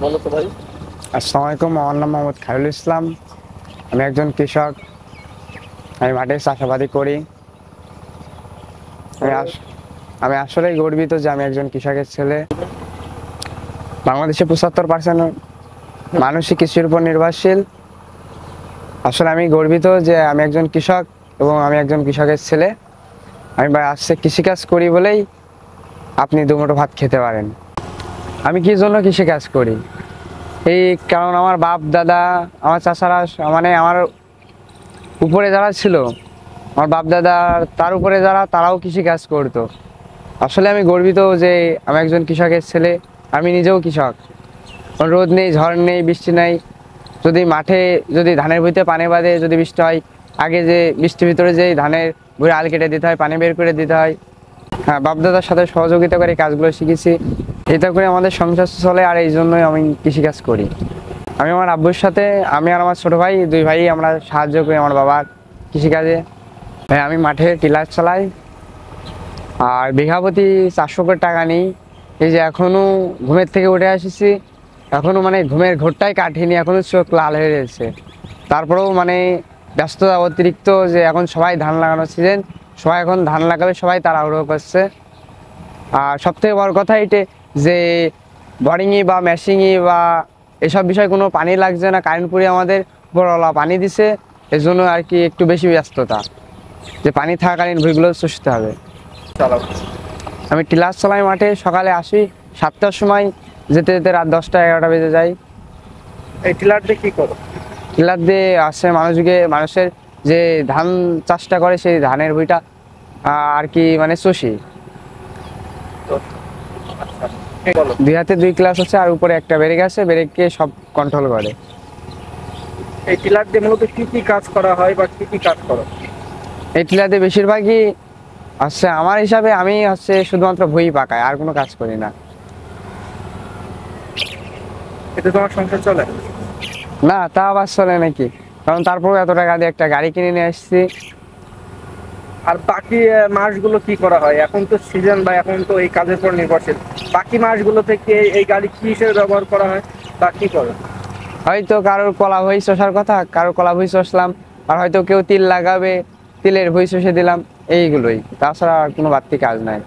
বলো তো ভাই। আসসালামু আলাইকুম, আমার নাম মোহাম্মদ খায়রুল ইসলাম। আমি একজন কৃষক। আমি মাঠে চাষাবাদি করি। আমি আসলেই গর্বিত যে আমি একজন কৃষকের ছেলে। বাংলাদেশে 75% মানুষই কৃষির উপর নির্ভরশীল। আসলে আমি গর্বিত যে আমি একজন কৃষক এবং আমি একজন কৃষকের ছেলে। আমি আজকে কৃষিকাজ করি বলেই আপনি দুমুঠো ভাত খেতে পারেন। আমি কি জন্য কৃষিকাজ করি, এই কারণ আমার বাপ দাদা আমার চাচারা, মানে আমার উপরে যারা ছিল, আমার বাপ দাদা তার উপরে যারা, তারাও কৃষিকাজ করতো। আসলে আমি গর্বিত যে আমি একজন কৃষকের ছেলে। আমি নিজেও কৃষক। রোদ নেই, ঝড় নেই, বৃষ্টি নাই, যদি মাঠে যদি ধানের ভুঁইতে পানি বাঁধে, যদি বৃষ্টি হয়, আগে যে বৃষ্টির ভিতরে যেই ধানের ভুঁড়ে আল কেটে দিতে হয়, পানি বের করে দিতে হয়। হ্যাঁ, বাপদাদার সাথে সহযোগিতা করে কাজগুলো শিখেছি। এটা করে আমাদের সংসার চলে, আর এই জন্যই আমি কৃষিকাজ করি। আমি আমার আব্বুর সাথে, আমি আর আমার ছোট ভাই, দুই ভাই আমরা সাহায্য করি আমার বাবার কৃষিকাজে। হ্যাঁ, আমি মাঠে টিলার চালাই, আর বিঘা প্রতি 400 করে টাকা নিই। এই যে এখনো ঘুমের থেকে উঠে আসিছি, এখনো মানে ঘুমের ঘোরটাই কাটিনি, এখনো চোখ লাল হয়ে রয়েছে। তারপরেও মানে ব্যস্ততা অতিরিক্ত, যে এখন সবাই ধান লাগানোর সিজন, সবাই এখন ধান লাগাবে, সবাই তাড়াহুড়ো করছে। আর সবথেকে বড় কথা এইটে যে বোরিংয়ে বা মেশিংয়ে বা এসব বিষয়ে কোনো পানি লাগছে না, কারেন্টপুরে আমাদের উপরওয়ালা পানি দিছে, এজন্য আর কি একটু বেশি ব্যস্ততা, যে পানি থাকাকালীন ভুঁইগুলো চষতে হবে। আমি টিলার চালাই মাঠে, সকালে আসি 7টার সময়, যেতে যেতে রাত 10টা 11টা বেজে যায়। এই টিলার দিয়ে কি করো? টিলার দিয়ে আসে মানুষের যে ধান চাষটা করে, সেই ধানের ভুঁইটা আর কি মানে চষি। দুই হাতে 2 ক্লাস আছে, আর উপরে একটা ব্রেক আছে, ব্রেককে সব কন্ট্রোল করে। এই টিলার দিয়ে মূলত কি কি কাজ করা হয় বা কি কি কাজ করো? এই টিলার দিয়ে বেশিরভাগই আমার হিসাবে আমি শুধুমাত্র ভুঁই পাকাই, আর কোনো কাজ করি না। এতে তোমার সংসার চলে? না, তা আবার চলে নাকি, কারণ তারপর এত টাকা দিয়ে একটা গাড়ি কিনে নিয়ে আসছি। আর বাকি মাসগুলো কি করা হয়? এখন তো সিজন বা এখন তো এই কাজের উপর নির্ভরশীল। বাকি মাসগুলো থেকে এই গাড়ি কি হিসেবে ব্যবহার করা হয় বা কি করে? হয়তো কারোর কলা ভুঁই চষার কথা, কারোর কলা ভুঁই চষলাম, আর হয়তো কেউ তিল লাগাবে, তিলের ভুঁই চষে দিলাম, এইগুলোই, তাছাড়া আর কোনো বাড়তি কাজ নাই।